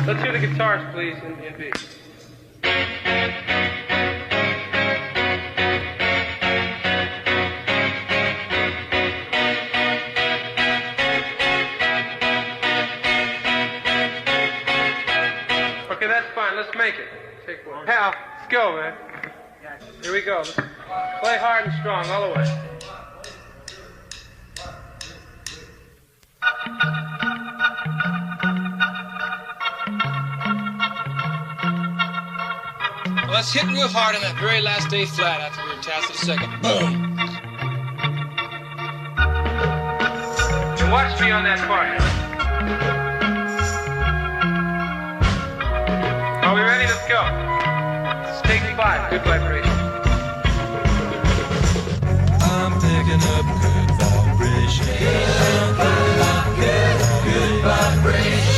Let's hear the guitars, please, in B. Okay, that's fine. Let's make it. Take one. Hal, let's go, man. Here we go. Play hard and strong all the way. Well, let's hit real hard on that very last A flat after we were tasked with a second. Boom. And watch me on that part. Are we ready? Let's go. Take 5. Good vibration. I'm picking up good vibrations. Good vibrations.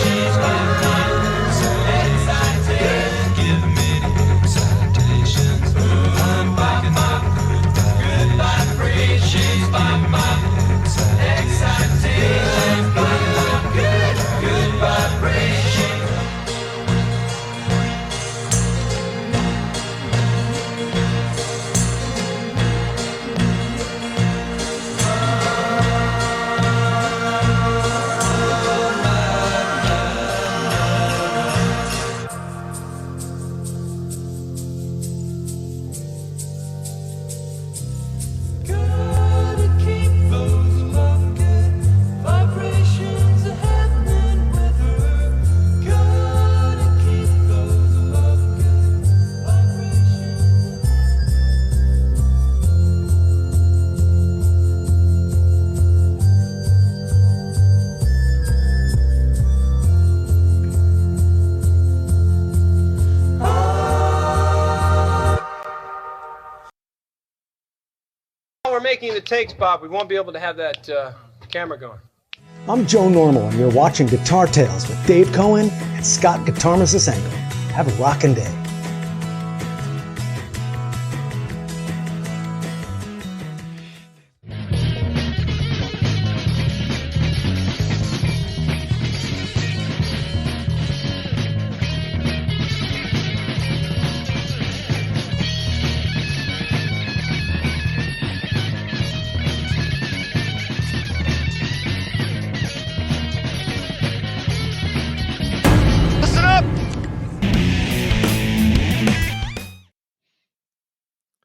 Give me excitations. I'm picking up good vibrations. Excitations. Good vibrations. We're making the takes, Bob. We won't be able to have that camera going. I'm Joe Normal, and you're watching Guitar Tales with Dave Cohen and Scott Guitarmist Engel. Have a rockin' day.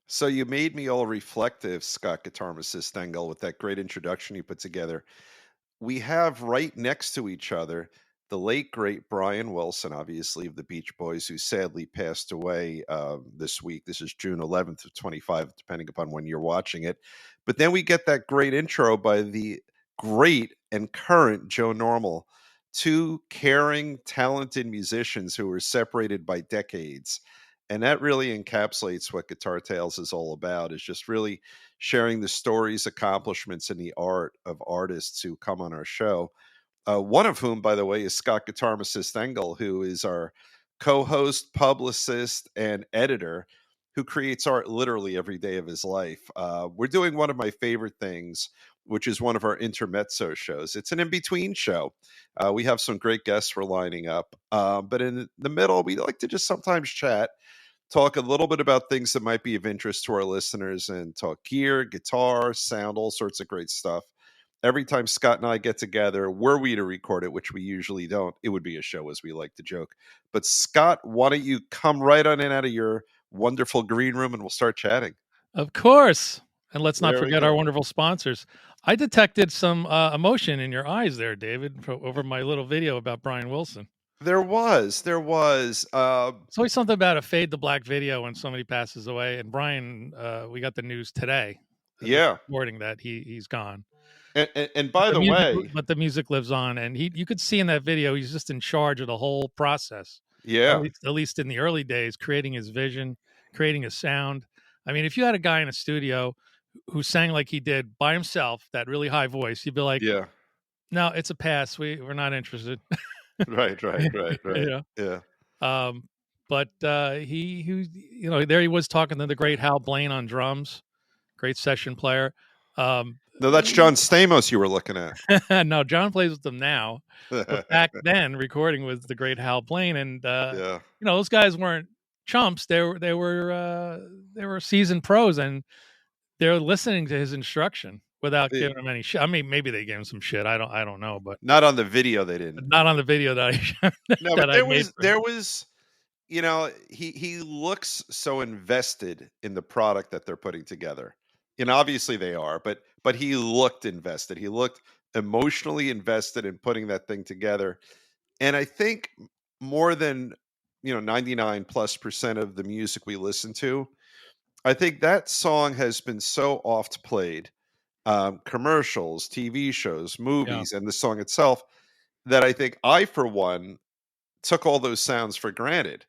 So you made me all reflective, Scott Guitarmist Stengel, with that great introduction you put together. We have right next to each other the late, great Brian Wilson, obviously, of the Beach Boys, who sadly passed away this week. This is June 11th of 25, depending upon when you're watching it. But then we get that great intro by the great and current Joe Normal, two caring, talented musicians who were separated by decades. And that really encapsulates what Guitar Tales is all about, is just really sharing the stories, accomplishments, and the art of artists who come on our show. One of whom, by the way, is Scott Guitarmist Stengel, who is our co-host, publicist, and editor, who creates art literally every day of his life. We're doing one of my favorite things, which is one of our Intermezzo shows. It's an in-between show. We have some great guests we're lining up. But in the middle, we like to just sometimes chat, talk a little bit about things that might be of interest to our listeners, and talk gear, guitar, sound, all sorts of great stuff. Every time Scott and I get together, were we to record it, which we usually don't, it would be a show, as we like to joke. But Scott, why don't you come right on in out of your wonderful green room and we'll start chatting. Of course. And let's not There we forget go. our wonderful sponsors. I detected some emotion in your eyes there, David, over my little video about Brian Wilson. There was. It's always something about a fade to black video when somebody passes away. And Brian, we got the news today. Yeah. Reporting that he's gone. And by the way, but the music lives on, and you could see in that video he's just in charge of the whole process. Yeah, at least in the early days, creating his vision, creating his sound. I mean, if you had a guy in a studio who sang like he did by himself, that really high voice, you'd be like, yeah, no, it's a pass. We're not interested. right. Yeah. Yeah. But he there he was talking to the great Hal Blaine on drums, great session player. No, that's John Stamos you were looking at. No, John plays with them now, but back then recording with the great Hal Blaine, and Yeah. those guys weren't chumps. They were seasoned pros, and they're listening to his instruction without giving him any shit. I mean, maybe they gave him some shit. I don't know, but Not on the video they didn't. not on the video that I No, that but I made. there was he looks so invested in the product that they're putting together. And obviously they are, but he looked invested. He looked emotionally invested in putting that thing together. And I think more than 99+% of the music we listen to, I think that song has been so oft played, commercials, TV shows, movies, and the song itself, that I think I, for one, took all those sounds for granted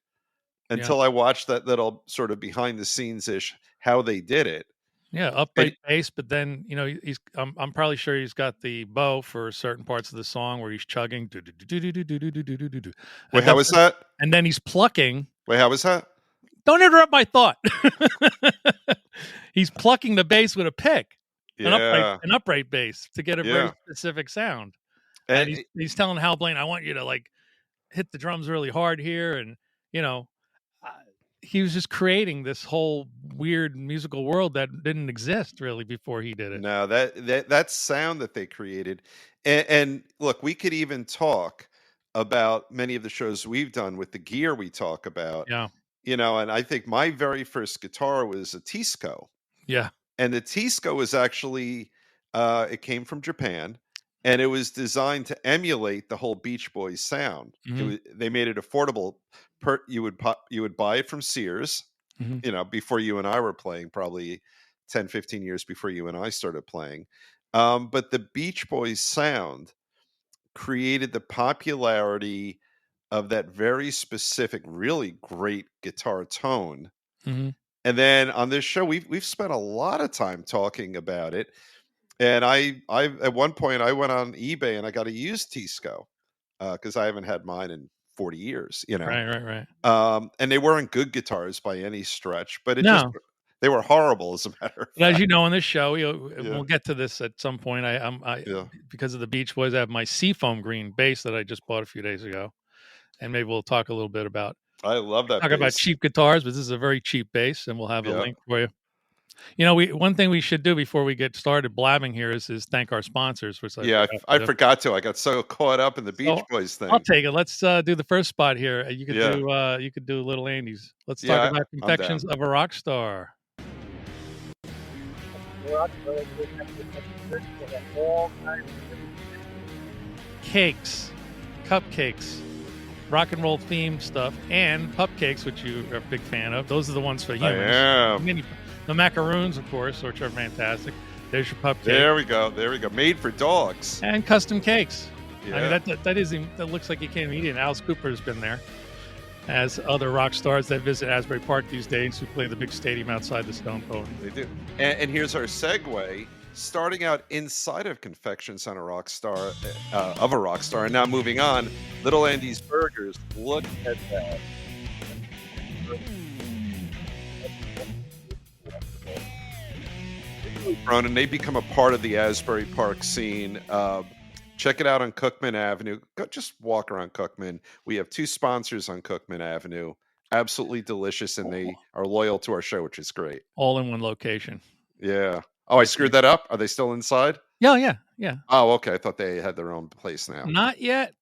until I watched that little sort of behind the scenes ish how they did it. Yeah, upright bass, but then he's. I'm probably sure he's got the bow for certain parts of the song where he's chugging. Wait, how was that? And then he's plucking. Wait, how was that? Don't interrupt my thought. He's plucking the bass with a pick, an upright bass to get a very specific sound. And he's telling Hal Blaine, "I want you to hit the drums really hard here," and he was just creating this whole weird musical world that didn't exist really before he did it. No, that sound that they created, and look, we could even talk about many of the shows we've done with the gear we talk about. Yeah. And I think my very first guitar was a Tisco. Yeah. And the Tisco was actually, it came from Japan, and it was designed to emulate the whole Beach Boys sound. They made it affordable. You would buy it from Sears, before you and I were playing, probably 10, 15 years before you and I started playing. But the Beach Boys sound created the popularity of that very specific, really great guitar tone. And then on this show, we've spent a lot of time talking about it. And I at one point I went on eBay and I got a used Tisco because I haven't had mine in 40 years. Right. And they weren't good guitars by any stretch, but they were horrible as a matter of fact. As you know, on this show, we'll get to this at some point. Because of the Beach Boys, I have my Seafoam green bass that I just bought a few days ago, and maybe we'll talk a little bit about. I love that. Talk about cheap guitars, but this is a very cheap bass, and we'll have a link for you. One thing we should do before we get started blabbing here is thank our sponsors. Which I forgot to. I got so caught up in the Beach Boys thing. I'll take it. Let's do the first spot here. You could do Little Andy's. Let's talk about Confections of a Rock Star. Cakes, cupcakes, rock and roll themed stuff, and pupcakes, which you are a big fan of. Those are the ones for humans. I am. The macaroons, of course, which are fantastic. There's your pupcake. There we go. Made for dogs. And custom cakes. Yeah. I mean, that looks like you can't eat it. Alice Cooper's been there, as other rock stars that visit Asbury Park these days who play the big stadium outside the Stone Cold. They do. And here's our segue. Starting out inside of Confections on a Rock Star, of a Rock Star, and now moving on, Little Andy's Burgers. Look at that. Grown, and they become a part of the Asbury Park scene. Check it out on Cookman Avenue. Just walk around Cookman. We have 2 sponsors on Cookman Avenue. Absolutely delicious, and they are loyal to our show, which is great. All in one location. Yeah. Oh, I screwed that up. Are they still inside? Yeah. Oh, okay. I thought they had their own place now. Not yet.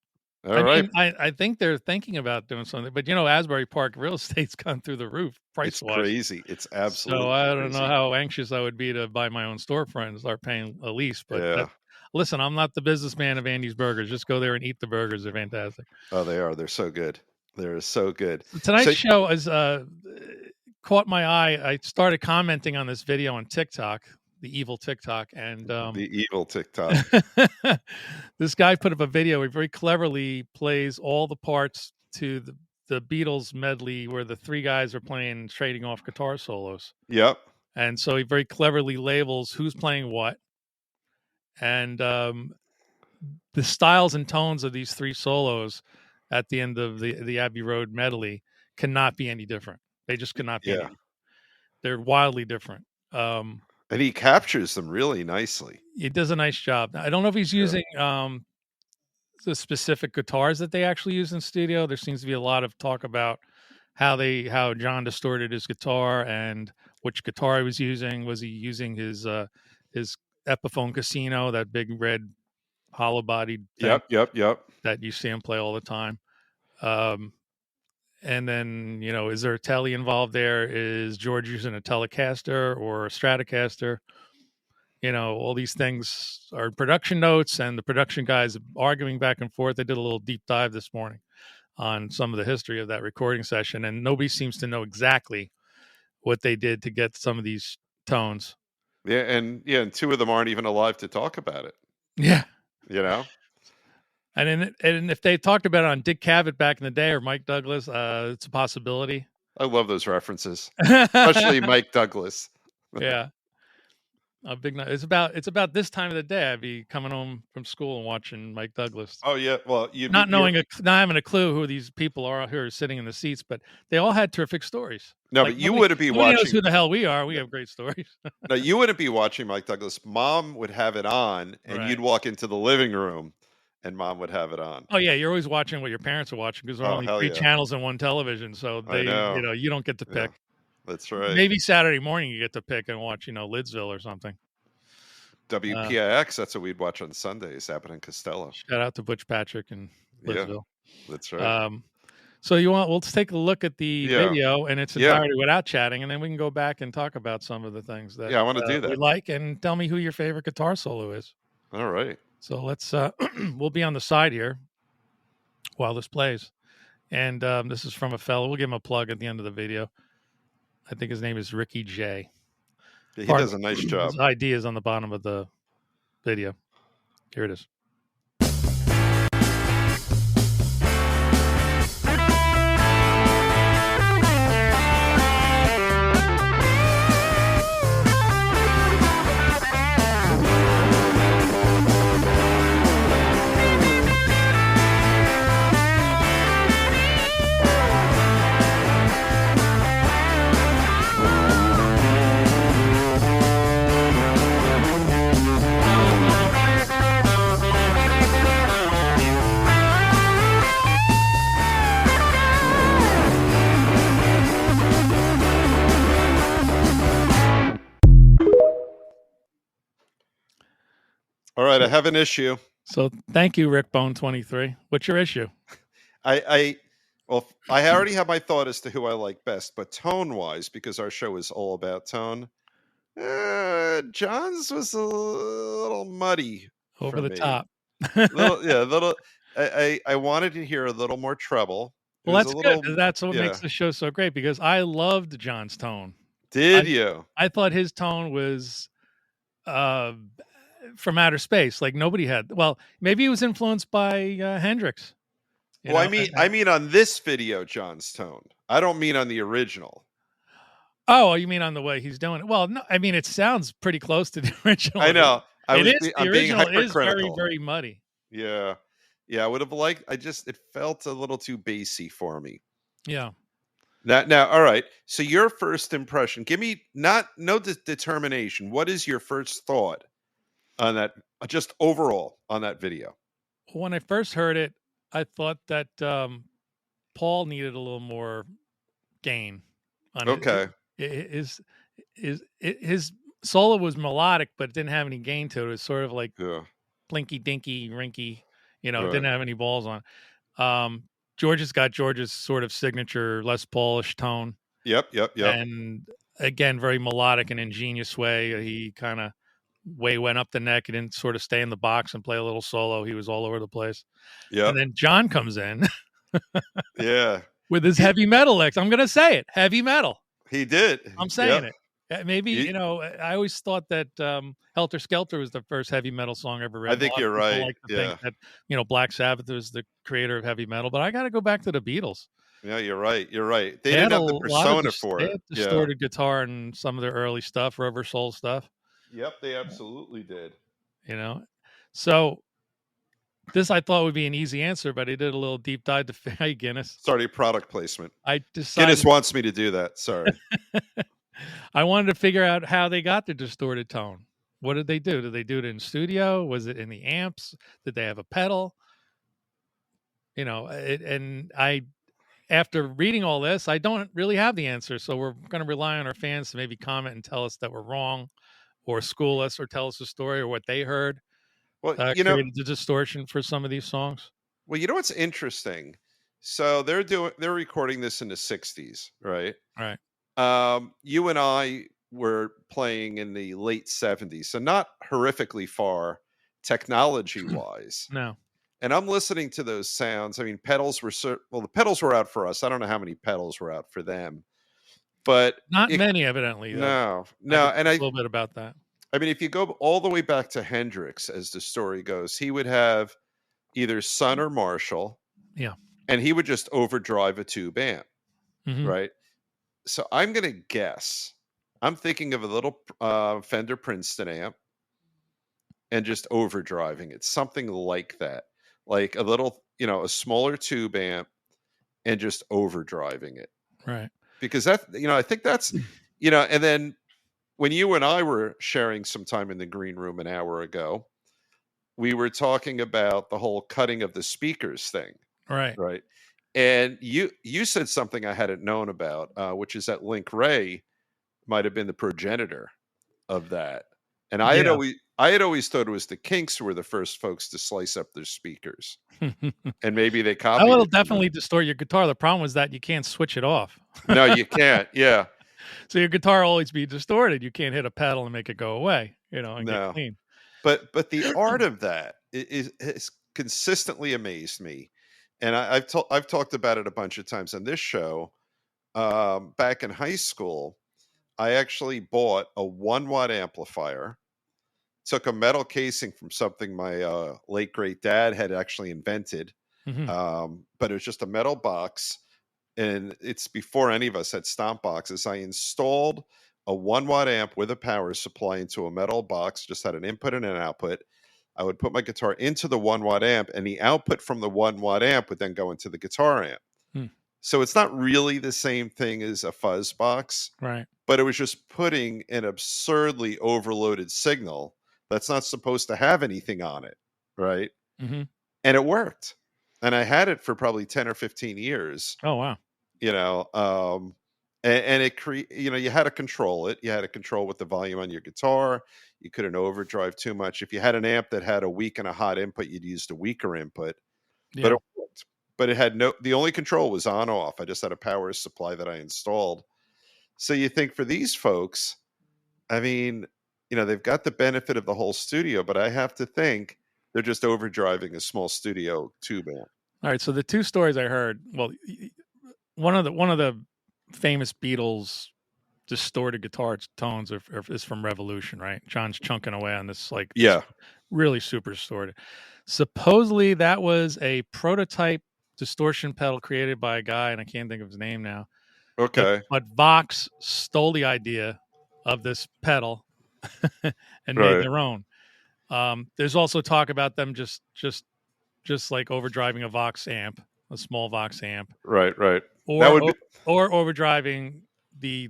All right. I think they're thinking about doing something, but Asbury Park real estate's gone through the roof price-wise. It's crazy. It's absolutely. So I don't know how anxious I would be to buy my own storefront and start paying a lease. But listen, I'm not the businessman of Andy's Burgers. Just go there and eat the burgers. They're fantastic. Oh, they are. They're so good. They're so good. Tonight's show has caught my eye. I started commenting on this video on TikTok. The evil TikTok, and the evil TikTok. This guy put up a video where he very cleverly plays all the parts to the Beatles medley where the 3 guys are playing, trading off guitar solos. Yep. And so he very cleverly labels who's playing what, and the styles and tones of these 3 solos at the end of the Abbey Road medley cannot be any different. They just cannot be. They're wildly different. And he captures them really nicely. He does a nice job. I don't know if he's using the specific guitars that they actually use in studio. There seems to be a lot of talk about how John distorted his guitar and which guitar he was using. Was he using his Epiphone Casino, that big red hollow bodied thing Yep. that you see him play all the time? And then, is there a telly involved there? Is George using a Telecaster or a Stratocaster? All these things are production notes, and the production guys arguing back and forth. They did a little deep dive this morning on some of the history of that recording session, and nobody seems to know exactly what they did to get some of these tones. Yeah, and two of them aren't even alive to talk about it. Yeah. And if they talked about it on Dick Cavett back in the day or Mike Douglas, it's a possibility. I love those references, especially Mike Douglas. Yeah. A big night. It's about this time of the day. I'd be coming home from school and watching Mike Douglas. Oh yeah, well, not having a clue who these people are who are sitting in the seats, but they all had terrific stories. No, but you wouldn't be watching. Knows who the hell we are. We have great stories. No, you wouldn't be watching Mike Douglas. Mom would have it on, and you'd walk into the living room, and Mom would have it on. Oh yeah, you're always watching what your parents are watching because there are only 3 channels and 1 television, so they, you don't get to pick. Yeah, that's right. Maybe Saturday morning you get to pick and watch, Lidsville or something. WPIX, that's what we'd watch on Sundays, Abbott and Costello. Shout out to Butch Patrick and Lidsville. Yeah, that's right. So let's take a look at the video in its entirety without chatting, and then we can go back and talk about some of the things that I want to do that. we like, and tell me who your favorite guitar solo is. All right. So let's we'll be on the side here while this plays. And this is from a fellow. We'll give him a plug at the end of the video. I think his name is Ricky J. Yeah, he does a nice job. His ID is on the bottom of the video. Here it is. All right, I have an issue. So thank you, Rickbone23. What's your issue? I already have my thought as to who I like best, but tone-wise, because our show is all about tone, John's was a little muddy. Over the top. I wanted to hear a little more treble. Well, that's good. That's what makes the show so great, because I loved John's tone. Did you? I thought his tone was from outer space, like nobody had. Well, maybe he was influenced by Hendrix. I mean on this video, John's tone. I don't mean on the original. Oh, you mean on the way he's doing it? Well, no, I mean it sounds pretty close to the original. I know. The original is very, very muddy. Yeah. I would have liked. It felt a little too bassy for me. Yeah. Now, all right. So your first impression, give me no determination. What is your first thought on that, just overall on that video? When I first heard it, I thought that Paul needed a little more gain on it. Okay. His solo was melodic, but it didn't have any gain to it. It was sort of like plinky dinky rinky, it didn't have any balls on. George's got George's sort of signature Les Paulish tone. Yep. And again, very melodic and ingenious way. He kind of went up the neck. He didn't sort of stay in the box and play a little solo. He was all over the place. Yeah. And then John comes in. With his heavy metal licks. I'm going to say it. Heavy metal. He did. I'm saying it. Maybe, I always thought that Helter Skelter was the first heavy metal song ever written. I think you're right. Like to think that, Black Sabbath was the creator of heavy metal, but I got to go back to the Beatles. Yeah, you're right. They didn't have the persona for it. They had distorted guitar and some of their early stuff, Rubber Soul stuff. Yep, they absolutely did. So this I thought would be an easy answer, but he did a little deep dive to Guinness. Sorry, product placement. I decided Guinness wants me to do that. Sorry. I wanted to figure out how they got the distorted tone. What did they do? Did they do it in studio? Was it in the amps? Did they have a pedal? After reading all this, I don't really have the answer. So we're going to rely on our fans to maybe comment and tell us that we're wrong, or school us, or tell us a story or what they heard. Well, created the distortion for some of these songs. Well, you know what's interesting? So they're recording this in the 60s, right? Right. You and I were playing in the late 70s, so not horrifically far technology wise. No. And I'm listening to those sounds. I mean, pedals were the pedals were out for us. I don't know how many pedals were out for them, but not many, evidently. No. And a little bit about that. I mean, if you go all the way back to Hendrix, as the story goes, he would have either Sun or Marshall. Yeah. And he would just overdrive a tube amp, right? So I'm going to guess. I'm thinking of a little Fender Princeton amp and just overdriving it. Something like that. Like a little, a smaller tube amp and just overdriving it. Right. Because that, I think that's, and then when you and I were sharing some time in the green room an hour ago, we were talking about the whole cutting of the speakers thing. Right. Right. And you said something I hadn't known about, which is that Link Ray might have been the progenitor of that. And I had always thought it was the Kinks who were the first folks to slice up their speakers. And maybe they copied. That will definitely distort your guitar. The problem was that you can't switch it off. No, you can't. Yeah. So your guitar will always be distorted. You can't hit a pedal and make it go away, and get clean. But the art of that is consistently amazed me. And I've talked about it a bunch of times on this show. Back in high school, I actually bought a 1-watt amplifier, took a metal casing from something my late great dad had actually invented, but it was just a metal box, and it's before any of us had stomp boxes. I installed a 1-watt amp with a power supply into a metal box, just had an input and an output. I would put my guitar into the 1-watt amp, and the output from the 1-watt amp would then go into the guitar amp. So it's not really the same thing as a fuzz box, right? But it was just putting an absurdly overloaded signal that's not supposed to have anything on it, right? Mm-hmm. And it worked. And I had it for probably 10 or 15 years. Oh, wow. And it you had to control it. You had to control with the volume on your guitar. You couldn't overdrive too much. If you had an amp that had a weak and a hot input, you'd use the weaker input. Yeah. But it worked. But it had the only control was on off. I just had a power supply that I installed. So you think for these folks, I mean, they've got the benefit of the whole studio, but I have to think they're just overdriving a small studio tube amp. All right. So the two stories I heard, well, one of the famous Beatles distorted guitar tones is from Revolution, right? John's chunking away on this, really super distorted. Supposedly that was a prototype distortion pedal created by a guy, and I can't think of his name now. Okay. But Vox stole the idea of this pedal and made their own. There's also talk about them just like overdriving a Vox amp, a small Vox amp. Right. Or overdriving the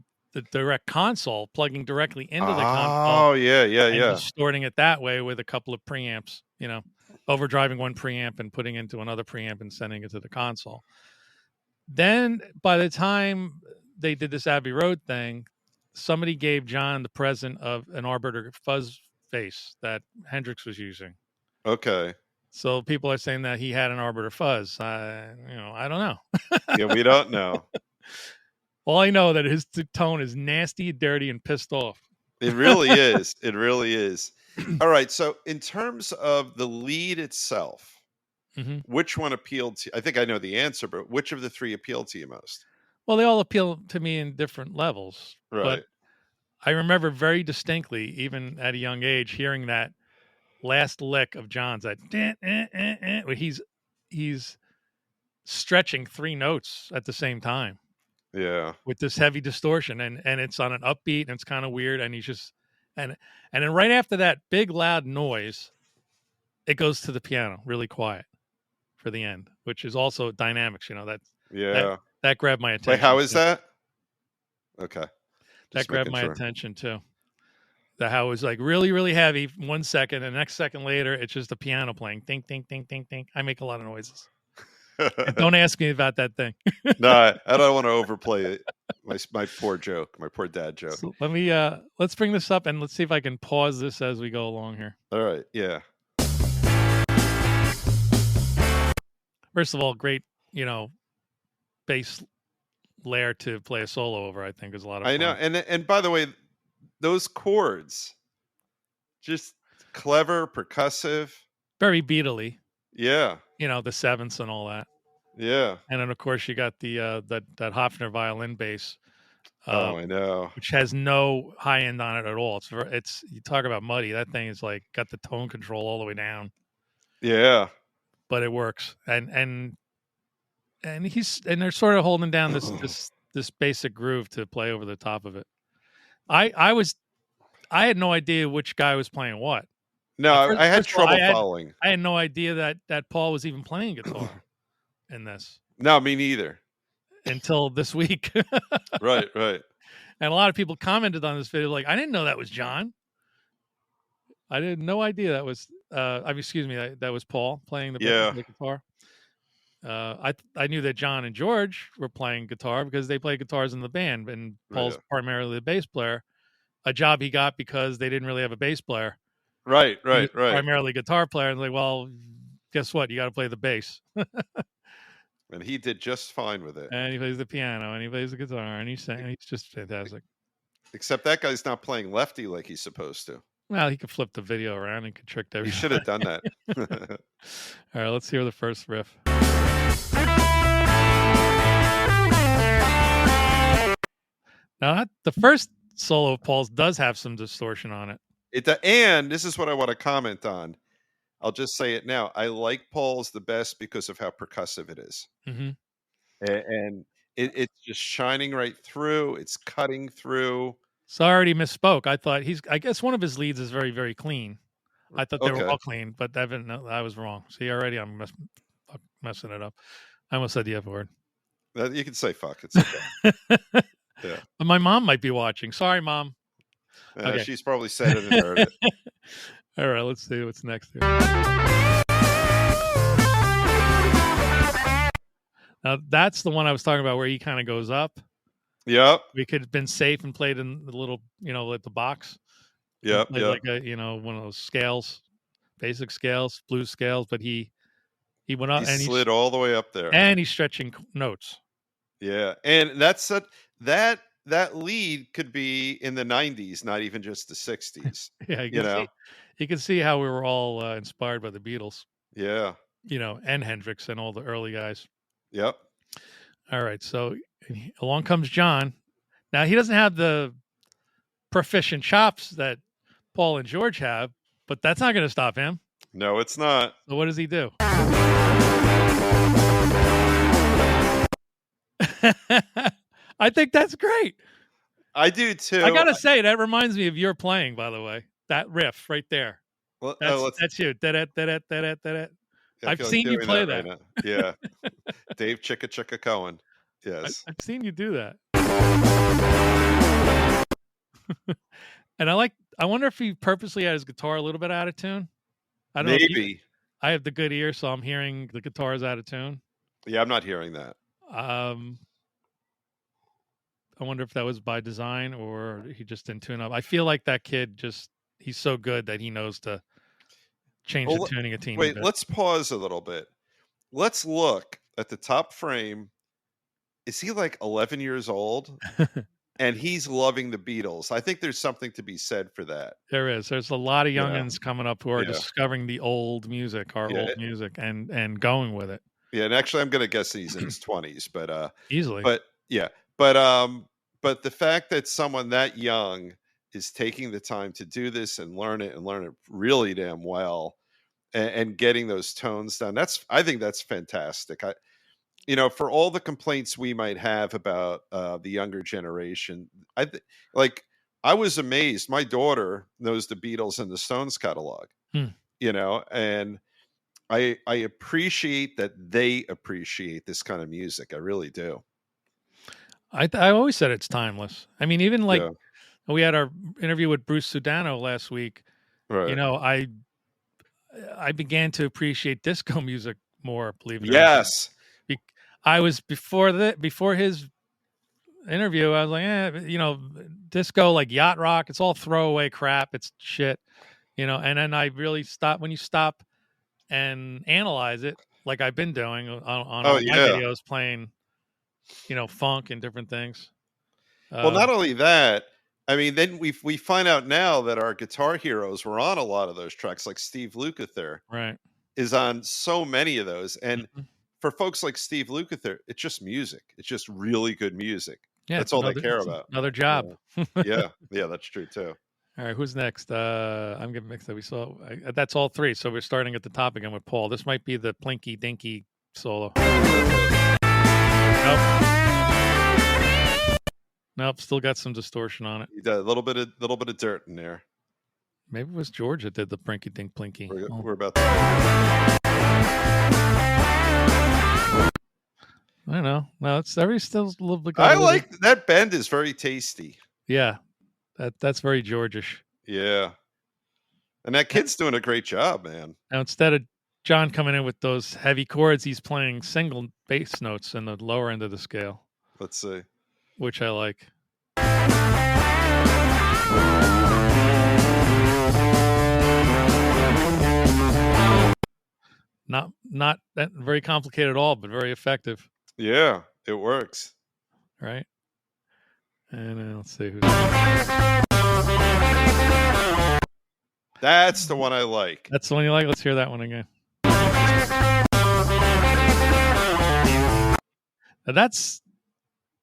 direct console, plugging directly into the console. Oh, yeah. Distorting it that way with a couple of preamps, overdriving one preamp and putting into another preamp and sending it to the console. Then by the time they did this Abbey Road thing, somebody gave John the present of an arbiter fuzz face that Hendrix was using. Okay. So people are saying that he had an arbiter fuzz. I don't know. Yeah, we don't know. Well, I know that his tone is nasty, dirty, and pissed off. It really is. It really is. All right. So in terms of the lead itself, which one appealed to you? I think I know the answer, but which of the three appealed to you most? Well, they all appeal to me in different levels. Right. But I remember very distinctly, even at a young age, hearing that last lick of John's, that where he's stretching three notes at the same time. Yeah. With this heavy distortion, and it's on an upbeat, and it's kind of weird, and he's just and then right after that big loud noise, it goes to the piano really quiet for the end, which is also dynamics, that grabbed my attention. Wait, how is that? Okay. That grabbed my attention too. The how it was like really, really heavy 1 second, and the next second later, it's just a piano playing. Ding, ding, ding, ding, ding. I make a lot of noises. Don't ask me about that thing. No, I don't want to overplay it. My poor joke, my poor dad joke. So let's bring this up and let's see if I can pause this as we go along here. All right, yeah. First of all, great, bass layer to play a solo over. I think is a lot of fun. I know, and by the way, those chords, just clever, percussive, very Beatley. Yeah. The sevenths and all that. Yeah. And then of course you got the that Hofner violin bass. I know. Which has no high end on it at all. It's you talk about muddy. That thing is like got the tone control all the way down. Yeah. But it works. And they're sort of holding down this basic groove to play over the top of it. I had no idea which guy was playing what. No, I had trouble following. I had no idea that Paul was even playing guitar in this. No, me neither. Until this week. Right. And a lot of people commented on this video like, I didn't know that was John. I had no idea that was that was Paul playing the guitar. I knew that John and George were playing guitar because they play guitars in the band, and Paul's primarily the bass player, a job he got because they didn't really have a bass player. Right. Primarily guitar player. And like, well, guess what? You got to play the bass. And he did just fine with it. And he plays the piano and he plays the guitar and he's just fantastic. Except that guy's not playing lefty like he's supposed to. Well, he could flip the video around and could trick everyone. He should have done that. All right, let's hear the first riff. Now, the first solo of Paul's does have some distortion on it. And this is what I want to comment on. I'll just say it now. I like Paul's the best because of how percussive it is. Mm-hmm. And it's just shining right through. It's cutting through. So I already misspoke. I guess one of his leads is very, very clean. I thought they were all clean, but I was wrong. See, already I'm messing it up. I almost said the F word. You can say fuck. It's okay. Yeah. But my mom might be watching. Sorry, Mom. Okay. She's probably said it and heard it. All right, let's see what's next here. Now, that's the one I was talking about where he kind of goes up. Yep. We could have been safe and played in the little, like the box. Yep. Like one of those scales, basic scales, blues scales, but he went up and he slid all the way up there. And he's stretching notes. Yeah. And that lead could be in the 90s, not even just the 60s. Yeah, you can see how we were all inspired by the Beatles. Yeah. And Hendrix and all the early guys. Yep. All right, so along comes John. Now, he doesn't have the proficient chops that Paul and George have, but that's not going to stop him. No, it's not. So what does he do? I think that's great. I do too. I gotta say, that reminds me of your playing, by the way. That riff right there. Well, that's you. I've seen you play that. Right, yeah. Dave Chicka Chicka Cohen. Yes. I've seen you do that. And I wonder if he purposely had his guitar a little bit out of tune. I don't know. Maybe. I have the good ear, so I'm hearing the guitars out of tune. Yeah, I'm not hearing that. I wonder if that was by design or he just didn't tune up. I feel like that kid he's so good that he knows to change the tuning a teeny bit. Wait, let's pause a little bit. Let's look at the top frame. Is he like 11 years old? And he's loving the Beatles. I think there's something to be said for that. There is. There's a lot of youngins coming up who are discovering the old music, old music, and going with it. Yeah, and actually I'm going to guess he's in his 20s, but easily. But yeah. But the fact that someone that young is taking the time to do this and learn it really damn well and getting those tones done, I think that's fantastic. For all the complaints we might have about the younger generation, I was amazed. My daughter knows the Beatles and the Stones catalog, and I appreciate that they appreciate this kind of music. I really do. I always said it's timeless. I mean, even like Yeah. we had our interview with Bruce Sudano last week. Right. I began to appreciate disco music more, believe it or not. Yes. I was before his interview, I was like, disco, like yacht rock, it's all throwaway crap. It's shit, and then I really when you stop and analyze it, like I've been doing on all my videos, playing, funk and different things. Well, not only that, I mean, then we find out now that our guitar heroes were on a lot of those tracks, like Steve Lukather Right. is on so many of those. And Mhm. for folks like Steve Lukather, it's just music. It's just really good music. Yeah, That's all they care about. Another job. Yeah, that's true too. All right, who's next? I'm getting mixed up. That's all three. So we're starting at the top again with Paul. This might be the Plinky Dinky solo. Nope. Still got some distortion on it. You got a little bit of dirt in there. Maybe it was George that did the Plinky Dink Plinky. We're about to. I don't know. No, it's still a little bit. I like that bend is very tasty. Yeah, that's very Georgish. Yeah, and that kid's doing a great job, man. Now instead of John coming in with those heavy chords, he's playing single bass notes in the lower end of the scale. Let's see. Which I like. Not that very complicated at all, but very effective. Yeah, it works. Right. And then let's see who's. That's the one I like. That's the one you like? Let's hear that one again. Now that's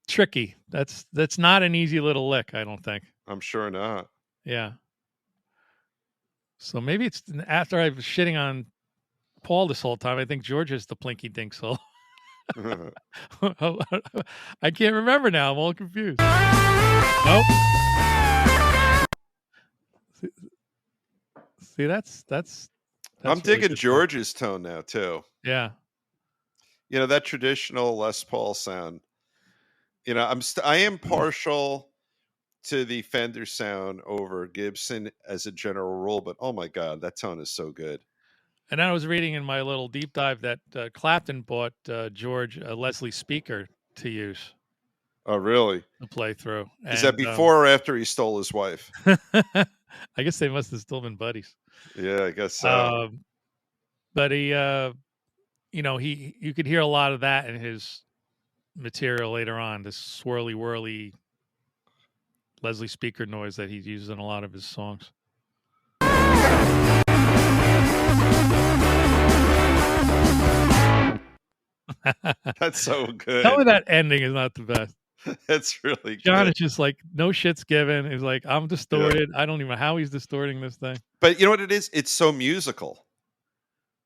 tricky. That's not an easy little lick, I don't think. I'm sure not. Yeah. So maybe it's after I was shitting on Paul this whole time, I think George is the Plinky Dink solo. I can't remember now. I'm all confused. Nope. See, that's I'm digging George's tone now too. Yeah. That traditional Les Paul sound. I am partial to the Fender sound over Gibson as a general rule, but oh my God, that tone is so good. And I was reading in my little deep dive that Clapton bought George a Leslie speaker to use. Oh, really? To play through. Is that before or after he stole his wife? I guess they must have still been buddies. Yeah, I guess so. But he, you could hear a lot of that in his material later on. This swirly, whirly Leslie speaker noise that he uses in a lot of his songs. That's so good. Tell me that ending is not the best. That's really good. John is just like, no shit's given. He's like, I'm distorted. Yeah. I don't even know how he's distorting this thing. But you know what it is? It's so musical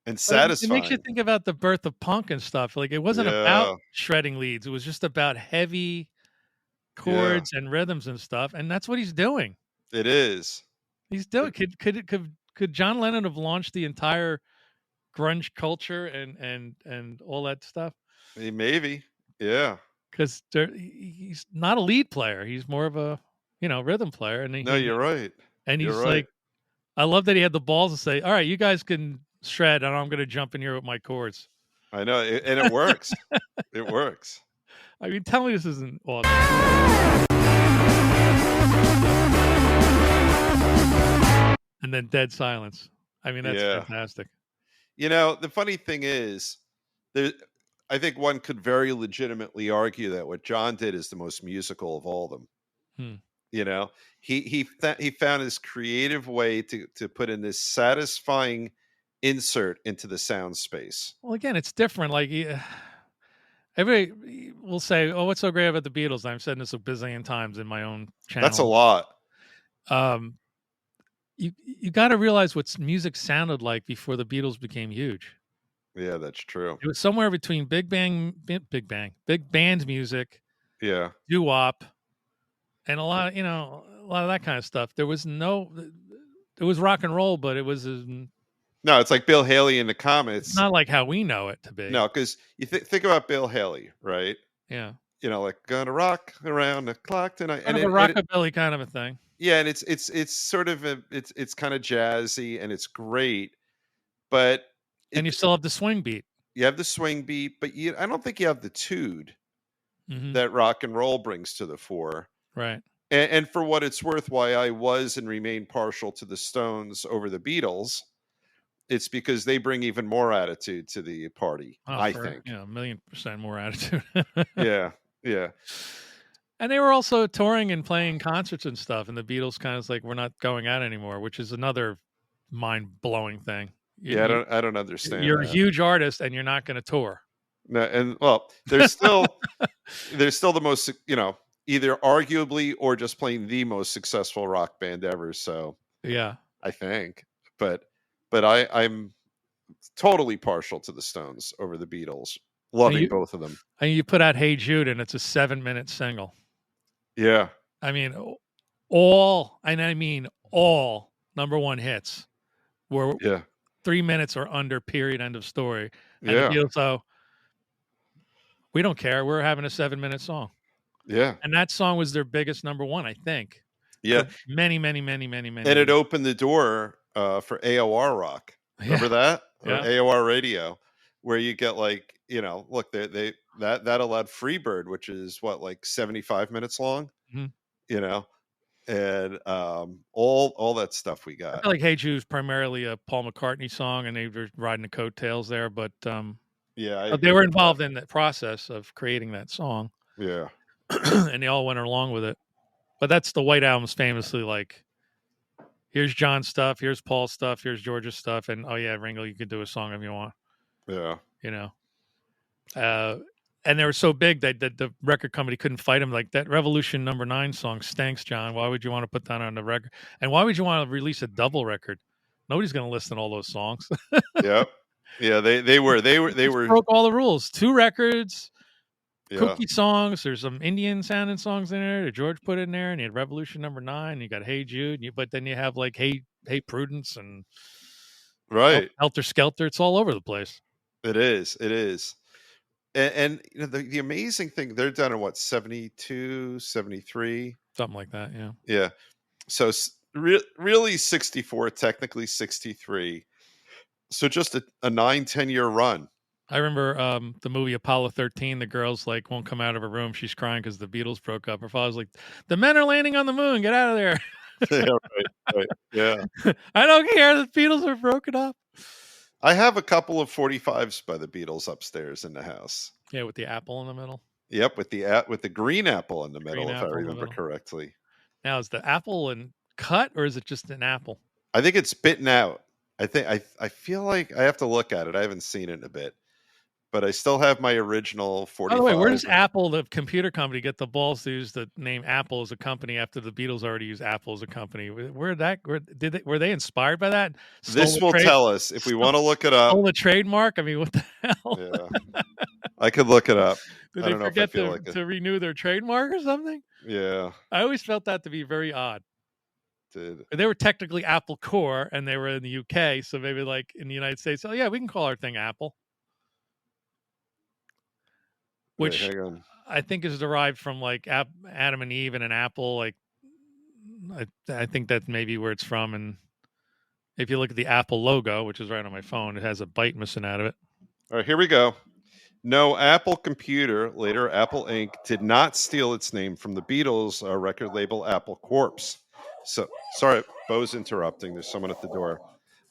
and satisfying. It makes you think about the birth of punk and stuff. Like, it wasn't about shredding leads. It was just about heavy chords and rhythms and stuff. And that's what he's doing. It is. He's doing. Could John Lennon have launched the entire grunge culture and all that stuff? Maybe. Yeah. Because he's not a lead player. He's more of a, rhythm player. And you're right. And he's like, I love that he had the balls to say, all right, you guys can shred and I'm going to jump in here with my chords. I know. And it works. It works. I mean, tell me this isn't awesome. And then dead silence. I mean, that's fantastic. The funny thing is, I think one could very legitimately argue that what John did is the most musical of all of them. He found his creative way to put in this satisfying insert into the sound space. Well, again, it's different. Like everybody will say, "Oh, what's so great about the Beatles?" I've said this a bazillion times in my own channel. That's a lot. You got to realize what music sounded like before the Beatles became huge. Yeah, that's true. It was somewhere between big band music, doo-wop, and a lot of that kind of stuff. It was rock and roll, but it was no. It's like Bill Haley in the Comets. It's not like how we know it to be. No, because you think about Bill Haley, right? Yeah. like gonna rock around the clock tonight, Kind of a rockabilly kind of a thing. Yeah, and it's sort of it's kind of jazzy and it's great, but And you it still have the swing beat. you have the swing beat, but I don't think you have the tude Mm-hmm. that rock and roll brings to the fore. Right. And for what it's worth, why I was and remain partial to the Stones over the Beatles, it's because they bring even more attitude to the party, I think. 1,000,000% more attitude. Yeah, yeah. And they were also touring and playing concerts and stuff, and the Beatles kind of like, we're not going out anymore, which is another mind-blowing thing. Yeah, I don't understand You're a that. huge artist and you're not going to tour. No, and well, there's still the most, either arguably or just plain the most successful rock band ever. So Yeah, I think, but I'm totally partial to the Stones over the Beatles, loving both of them. And you put out "Hey Jude" and it's a 7-minute single. Yeah, I mean, all number one hits were 3 minutes or under. Period. End of story. And the Beatles, though, we don't care. We're having a 7-minute song. Yeah, and that song was their biggest number one, I think. Yeah, many. And it opened the door for AOR rock. Remember that? Or AOR radio, where you get like, look, that allowed Freebird, which is what, like 75 minutes long, and all that stuff we got. I feel like "Hey Jude" is primarily a Paul McCartney song, and they were riding the coattails there, but they were involved in the process of creating that song. Yeah. And they all went along with it. But that's the White Album's famously like, here's John's stuff, here's Paul's stuff, here's George's stuff, and oh yeah, Ringo, you can do a song if you want. Yeah. And they were so big that the record company couldn't fight them. Like, that Revolution number 9 song stinks, John. Why would you want to put that on the record? And why would you want to release a double record? Nobody's going to listen to all those songs. Yep. Yeah, they were broke all the rules. 2 records. Yeah. Kooky songs. There's some Indian sounding songs in there that George put in there, and you had Revolution number 9. And you got "Hey Jude," but then you have like Hey Prudence and right, Helter Skelter. It's all over the place. It is. And the amazing thing, they're done in what, 72, 73, something like that. Yeah. So really 64, technically 63. So just a 9-10 year run. I remember the movie Apollo 13. The girl's like won't come out of her room. She's crying because the Beatles broke up. Her father's like, "The men are landing on the moon. Get out of there." Yeah, right. Yeah. I don't care. The Beatles are broken up. I have a couple of 45s by the Beatles upstairs in the house. Yeah, with the apple in the middle. Yep, with the green apple in the middle, if I remember correctly. Now, is the apple cut or is it just an apple? I think it's bitten out. I feel like I have to look at it. I haven't seen it in a bit. But I still have my original 45. By the way, where does Apple, the computer company, get the balls to use the name Apple as a company after the Beatles already used Apple as a company? Were they inspired by that? This will tell us if we want to look it up. Stole the trademark? I mean, what the hell? Yeah, I could look it up. Did they forget to renew their trademark or something? Yeah, I always felt that to be very odd. Did they were technically Apple Core, and they were in the UK, so maybe like in the United States, oh yeah, we can call our thing Apple. Which I think is derived from like Adam and Eve and an apple. Like, I think that's maybe where it's from. And if you look at the Apple logo, which is right on my phone, it has a bite missing out of it. All right, here we go. No, Apple Computer, later Apple Inc., did not steal its name from the Beatles record label Apple Corps. So, sorry, Bo's interrupting. There's someone at the door.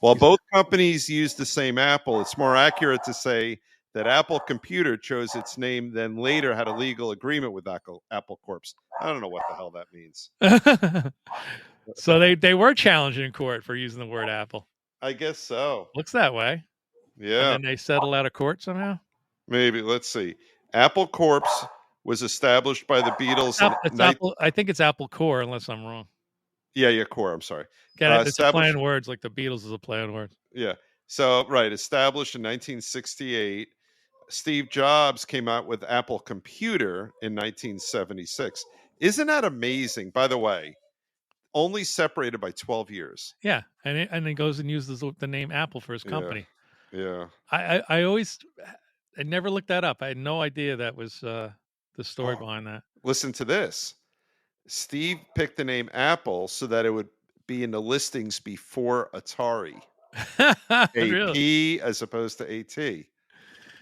While both companies use the same Apple, it's more accurate to say that Apple Computer chose its name, then later had a legal agreement with Apple Corps. I don't know what the hell that means. So they were challenged in court for using the word Apple. I guess so. Looks that way. Yeah. And then they settled out of court somehow? Maybe. Let's see. Apple Corps was established by the Beatles. Apple, I think it's Apple Core, unless I'm wrong. Yeah, Core. I'm sorry. It's a play on words, like the Beatles is a play on words. Yeah. So, right. Established in 1968. Steve Jobs came out with Apple Computer in 1976. Isn't that amazing? By the way, only separated by 12 years. Yeah, and he goes and uses the name Apple for his company. Yeah. I never looked that up. I had no idea that was the story behind that. Listen to this. Steve picked the name Apple so that it would be in the listings before Atari. Really? AP as opposed to AT.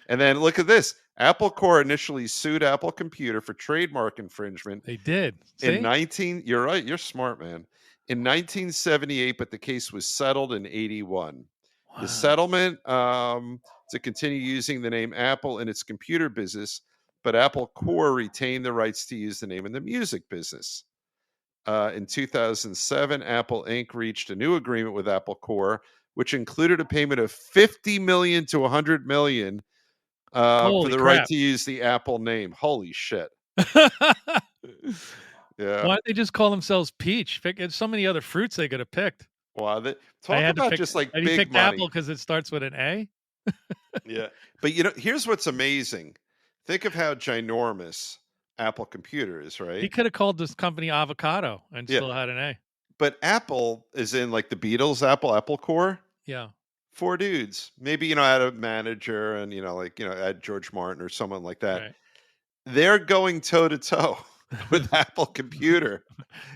And then look at this. Apple Corps initially sued Apple Computer for trademark infringement. They did. In See? you're right, you're smart, man. In 1978, but the case was settled in 81. The Wow. settlement to continue using the name Apple in its computer business, but Apple Corps retained the rights to use the name in the music business. In 2007, Apple Inc. reached a new agreement with Apple Corps, which included a payment of $50 million to $100 million for the right to use the Apple name. Holy shit. Yeah. Why don't they just call themselves Peach? There's so many other fruits they could have picked. Wow. Talk about just like and big he picked money. Apple because it starts with an A? Yeah. But here's what's amazing. Think of how ginormous Apple Computer is, right? He could have called this company Avocado and still had an A. But Apple is in like the Beatles, Apple Corps. Yeah. 4 dudes. Maybe, had a manager and, had George Martin or someone like that. Right. They're going toe to toe with Apple Computer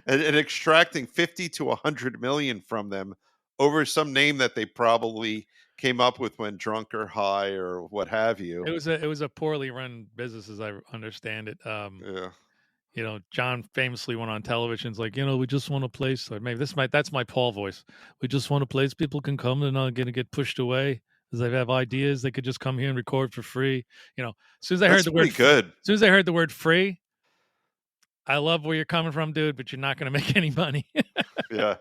and extracting 50 to 100 million from them over some name that they probably came up with when drunk or high or what have you. It was a poorly run business, as I understand it. John famously went on television. It's like, we just want a place. Or maybe that's my Paul voice. We just want a place people can come. They're not going to get pushed away because they have ideas. They could just come here and record for free. As soon as I heard the word good. As soon as I heard the word free, I love where you're coming from, dude, but you're not going to make any money. Yeah.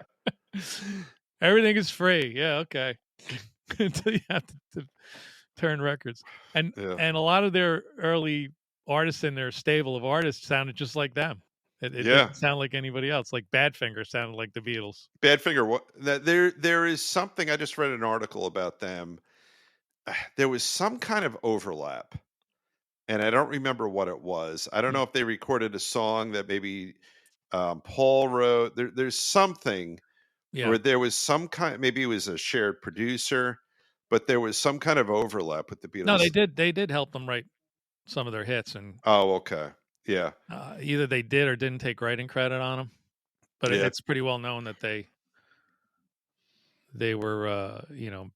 Everything is free. Yeah. Okay. Until you have to turn records. And a lot of their early artists in their stable of artists sounded just like them. It didn't sound like anybody else. Like Badfinger sounded like the Beatles. Badfinger, there is something, I just read an article about them. There was some kind of overlap, and I don't remember what it was. I don't know if they recorded a song that maybe Paul wrote. There's something where there was some kind, maybe it was a shared producer, but there was some kind of overlap with the Beatles. No, they did help them write some of their hits. And okay. Yeah. Either they did or didn't take writing credit on them, but it's pretty well known that they were,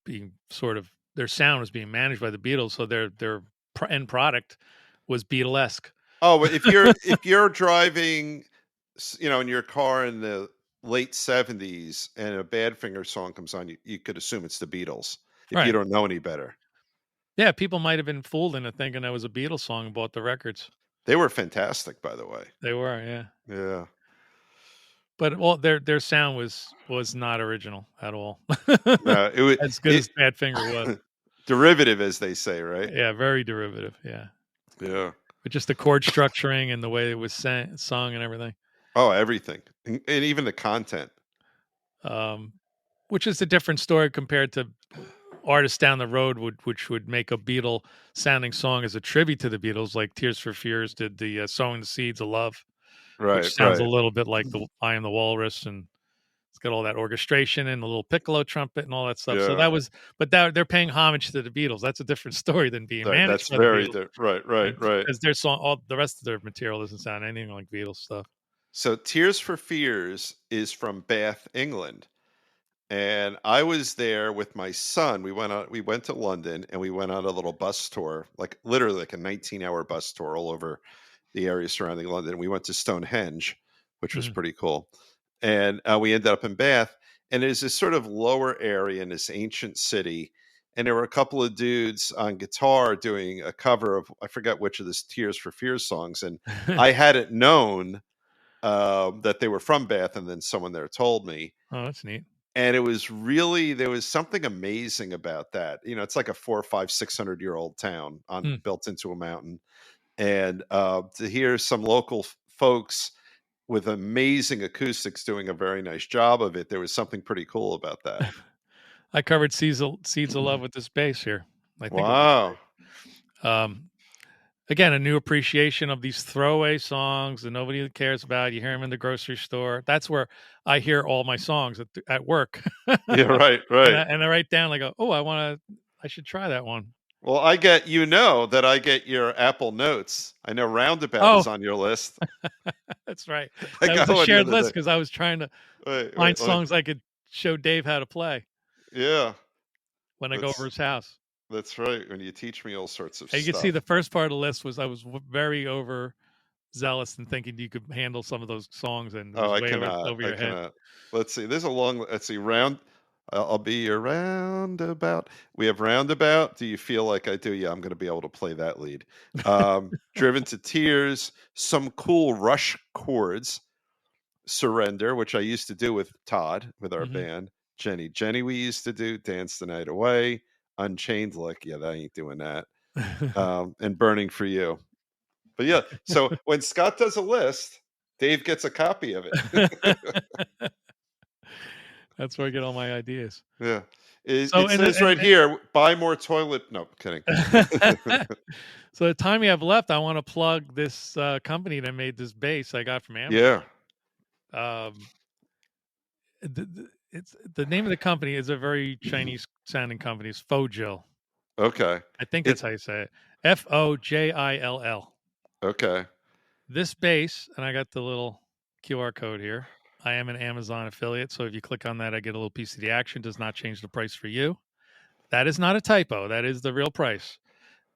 being sort of, their sound was being managed by the Beatles, so their end product was Beatlesque. Oh, but if you're driving, in your car in the late 70s and a Badfinger song comes on, you could assume it's the Beatles if you don't know any better. Yeah, people might have been fooled into thinking that was a Beatles song and bought the records. They were fantastic, by the way. They were, yeah. Yeah. But their sound was not original at all. No, it was as good as Badfinger was. Derivative, as they say, right? Yeah, very derivative. Yeah. Yeah. But just the chord structuring and the way it was sung and everything. Oh, everything, and even the content. Which is a different story compared to artists down the road which would make a Beatle sounding song as a tribute to the Beatles, like Tears for Fears did the Sowing the Seeds of Love, which sounds a little bit like the I Am the Walrus, and it's got all that orchestration and the little piccolo trumpet and all that stuff. So that was, but they're paying homage to the Beatles. That's a different story than being managed. That's very right. Because their song, all the rest of their material doesn't sound anything like Beatles stuff. So Tears for Fears is from Bath, England. And I was there with my son. We went to London and we went on a little bus tour, like literally like a 19-hour bus tour all over the area surrounding London. We went to Stonehenge, which was pretty cool. And we ended up in Bath. And there's this sort of lower area in this ancient city. And there were a couple of dudes on guitar doing a cover of, I forget which of the Tears for Fears songs. And I hadn't known that they were from Bath. And then someone there told me. Oh, that's neat. And it was really, there was something amazing about that. It's like a 400, 500, 600-year-old town built into a mountain. And to hear some local folks with amazing acoustics doing a very nice job of it, there was something pretty cool about that. I covered Seeds of Love with this bass here. I think wow. Again, a new appreciation of these throwaway songs that nobody cares about. You hear them in the grocery store. That's where I hear all my songs at work. Yeah, right. And I write down, like, oh, I should try that one. Well, I get that I get your Apple Notes. I know Roundabout is on your list. That's right. I That was got a one the shared other list day. because I was trying to find songs I could show Dave how to play. Yeah. When I go over his house. That's right. When you teach me all sorts of and stuff. you can see the first part of the list was I was very overzealous and thinking you could handle some of those songs, and it was I way cannot. over I your head. cannot. Let's see. There's a long. Let's see. I'll be your roundabout. We have roundabout. Do you feel like I do? Yeah, I'm going to be able to play that lead. Driven to Tears. Some cool Rush chords. Surrender, which I used to do with Todd with our band. Jenny, we used to do Dance the Night Away. Unchained, like yeah, I ain't doing that. And Burning for You. But yeah, so when Scott does a list, Dave gets a copy of it. That's where I get all my ideas. Yeah. It says right here, buy more toilet. No, kidding. So the time we have left, I want to plug this company that made this bass I got from Amazon. Yeah. It's the name of the company is a very Chinese sounding company. It's Fojill. Okay. I think that's how you say it. Fojill. Okay. This bass, and I got the little QR code here. I am an Amazon affiliate, so if you click on that, I get a little piece of the action. Does not change the price for you. That is not a typo. That is the real price.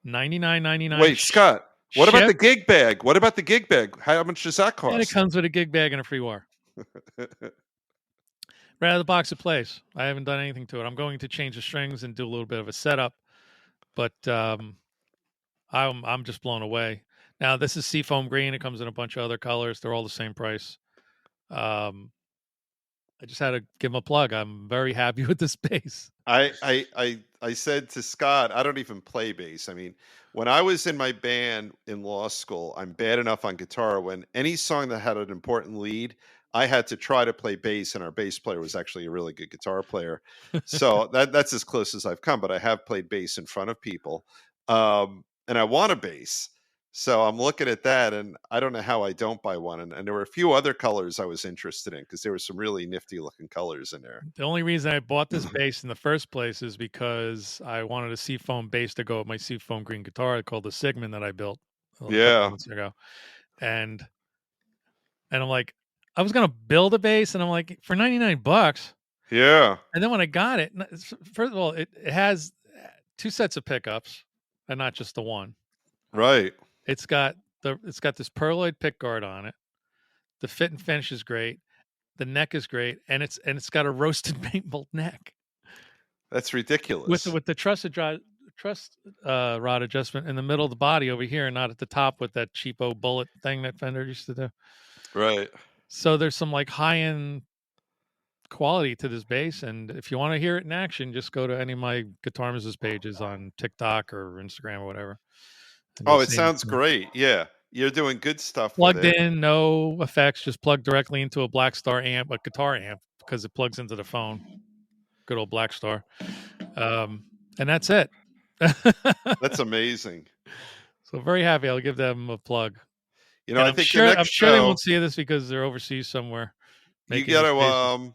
$99.99. Wait, Scott. What about the gig bag? What about the gig bag? How much does that cost? And it comes with a gig bag and a free wire. Right out of the box it plays. I haven't done anything to it. I'm going to change the strings and do a little bit of a setup, but I'm just blown away. Now this is seafoam green. It comes in a bunch of other colors. They're all the same price. I just had to give him a plug. I'm very happy with this bass. I said to Scott, I don't even play bass. I mean, when I was in my band in law school, I'm bad enough on guitar. When any song that had an important lead, I had to try to play bass, and our bass player was actually a really good guitar player. So that's as close as I've come, but I have played bass in front of people. And I want a bass. So I'm looking at that, and I don't know how I don't buy one. And there were a few other colors I was interested in because there were some really nifty looking colors in there. The only reason I bought this bass in the first place is because I wanted a seafoam bass to go with my seafoam green guitar called the Sigmund that I built a couple months ago. And I'm like, I was going to build a bass, and I'm like, for $99. Yeah. And then when I got it, first of all, it has 2 sets of pickups and not just the one. Right. It's got this perloid pick guard on it. The fit and finish is great. The neck is great, and it's got a roasted maple neck. That's ridiculous. With the truss rod adjustment in the middle of the body over here, and not at the top with that cheapo bullet thing that Fender used to do. Right. So there's some like high end quality to this bass, and if you want to hear it in action, just go to any of my Guitarmaz's pages on TikTok or Instagram or whatever. Oh, it sounds great. Yeah. You're doing good stuff. Plugged in, no effects, just plugged directly into a Black Star amp, a guitar amp, because it plugs into the phone. Good old Black Star. And that's it. That's amazing. So very happy. I'll give them a plug. You know, I'm sure they won't see this because they're overseas somewhere. You gotta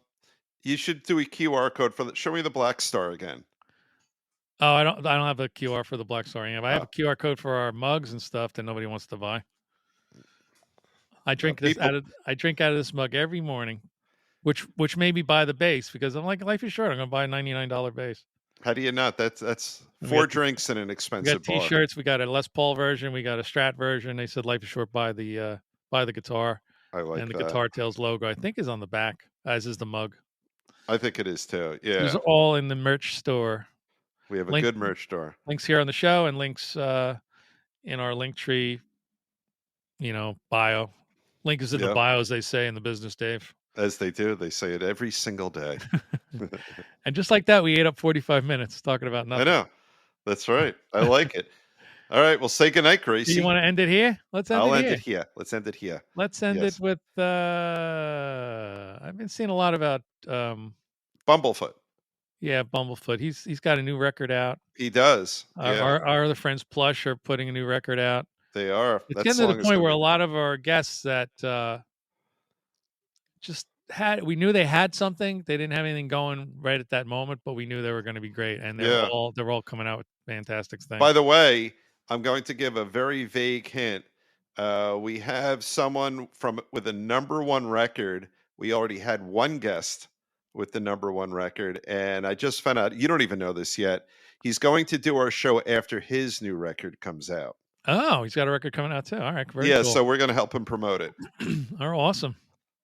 you should do a QR code for show me the Black Star again. Oh, I don't have a QR for the Black Star amp. I have a QR code for our mugs and stuff that nobody wants to buy. I drink out of this mug every morning, which made me buy the bass because I'm like, life is short. I'm gonna buy a $99 bass. How do you not? That's 4 drinks and an expensive bar. We got T-shirts. We got a Les Paul version. We got a Strat version. They said life is short. Buy the guitar. I like and the that. Guitar Tales logo, I think, is on the back, as is the mug. I think it is too. Yeah. It's all in the merch store. We have a good merch store. Links here on the show and links in our Linktree, bio. Link is in the bio, as they say in the business, Dave. As they do. They say it every single day. And just like that, we ate up 45 minutes talking about nothing. I know. That's right. I like it. All right. Well, say goodnight, Gracie. Do you want to end it here? Let's end it here. Let's end it here. Let's end it with, I've been seeing a lot about Bumblefoot. Yeah, Bumblefoot. He's got a new record out. He does. Our other friends Plush are putting a new record out. They are. It's getting to the point where a lot of our guests that we knew they had something. They didn't have anything going right at that moment, but we knew they were going to be great, and they're all coming out with fantastic thing. By the way, I'm going to give a very vague hint. We have someone with a #1 record. We already had one guest with the #1 record, and I just found out, you don't even know this yet, he's going to do our show after his new record comes out. Oh, he's got a record coming out too. All right, very Yeah, cool. so we're going to help him promote it. Oh, awesome.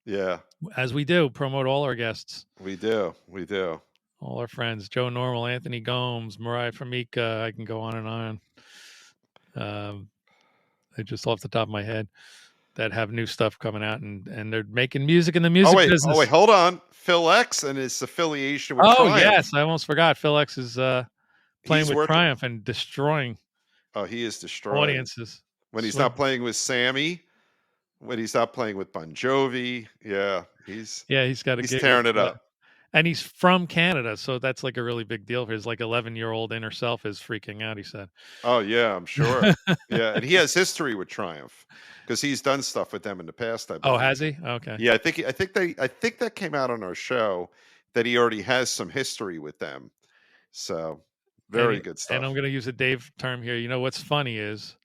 Yeah. As we do, promote all our guests. We do. All our friends, Joe Normal, Anthony Gomes, Mariah Famika. I can go on and on. They're just off the top of my head that have new stuff coming out, and they're making music in the music business. Oh, wait, hold on. Phil X and his affiliation with Triumph. Yes, I almost forgot. Phil X is playing with Triumph and destroying. Oh, he is destroying audiences. When he's not playing with Sammy, when he's not playing with Bon Jovi. Yeah, he's tearing it up. And he's from Canada, so that's like a really big deal for his 11-year-old inner self is freaking out, he said. Oh, yeah, I'm sure. Yeah, and he has history with Triumph because he's done stuff with them in the past, I believe. Oh, has he? Okay. Yeah, I think that came out on our show that he already has some history with them. So, very good stuff. And I'm going to use a Dave term here. You know what's funny is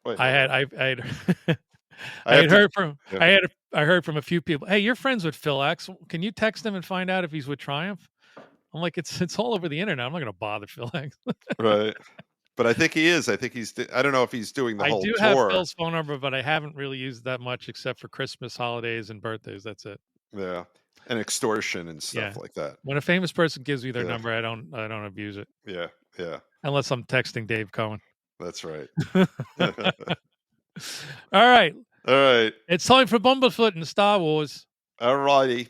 I heard from a few people, hey, you're friends with Phil X. Can you text him and find out if he's with Triumph? I'm like, it's all over the internet. I'm not going to bother Phil X. Right. But I think he is. I don't know if he's doing the whole tour. I do have Phil's phone number, but I haven't really used that much except for Christmas, holidays, and birthdays. That's it. Yeah. And extortion and stuff like that. When a famous person gives me their number, I don't abuse it. Yeah. Yeah. Unless I'm texting Dave Cohen. That's right. All right. All right. It's time for Bumblefoot and Star Wars. All righty.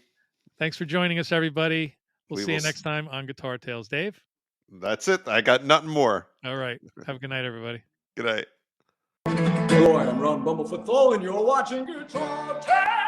Thanks for joining us, everybody. We'll see you next time on Guitar Tales. Dave? That's it. I got nothing more. All right. Have a good night, everybody. Good night. Hello, I'm Ron Bumblefoot Thal, and you're watching Guitar Tales.